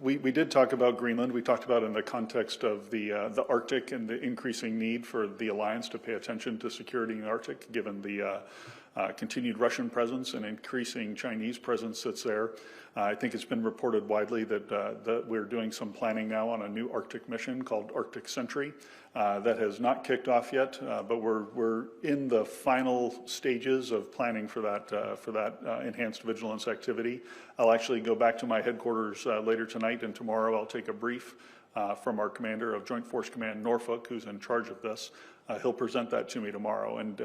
We did talk about Greenland. We talked about it in the context of the Arctic and the increasing need for the alliance to pay attention to security in the Arctic, given the continued Russian presence and increasing Chinese presence that's there. I think it's been reported widely that we're doing some planning now on a new Arctic mission called Arctic Sentry that has not kicked off yet, but we're in the final stages of planning for that enhanced vigilance activity. I'll actually go back to my headquarters later tonight, and tomorrow I'll take a brief from our commander of Joint Force Command Norfolk, who's in charge of this. He'll present that to me tomorrow, and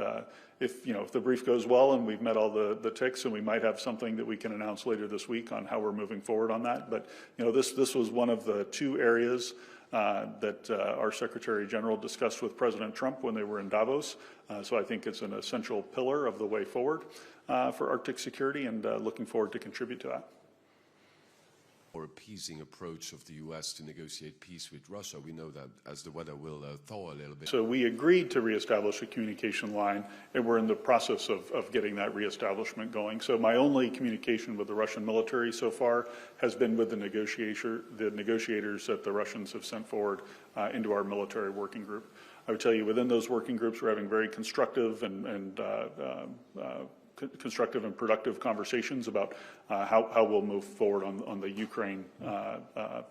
if the brief goes well and we've met all the ticks, and we might have something that we can announce later this week on how we're moving forward on that. But this was one of the two areas that our Secretary General discussed with President Trump when they were in Davos. So I think it's an essential pillar of the way forward for Arctic security, and looking forward to contribute to that. Or appeasing approach of the U.S. to negotiate peace with Russia. We know that as the weather will thaw a little bit. So we agreed to reestablish a communication line, and we're in the process of getting that reestablishment going. So my only communication with the Russian military so far has been with the negotiators that the Russians have sent forward into our military working group. I would tell you, within those working groups, we're having very constructive and productive conversations about how we'll move forward on the Ukraine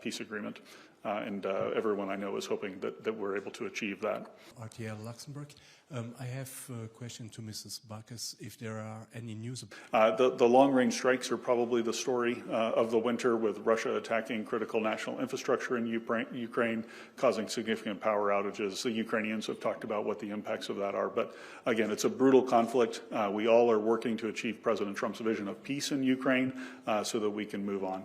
peace agreement. And everyone I know is hoping that we're able to achieve that. RTL Luxembourg. I have a question to Mrs. Bacchus, if there are any news. The long-range strikes are probably the story of the winter, with Russia attacking critical national infrastructure in Ukraine, causing significant power outages. The Ukrainians have talked about what the impacts of that are. But again, it's a brutal conflict. We all are working to achieve President Trump's vision of peace in Ukraine so that we can move on.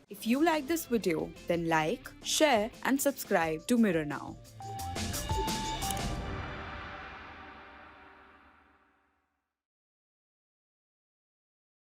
If you like this video, then like, share and subscribe to Mirror Now.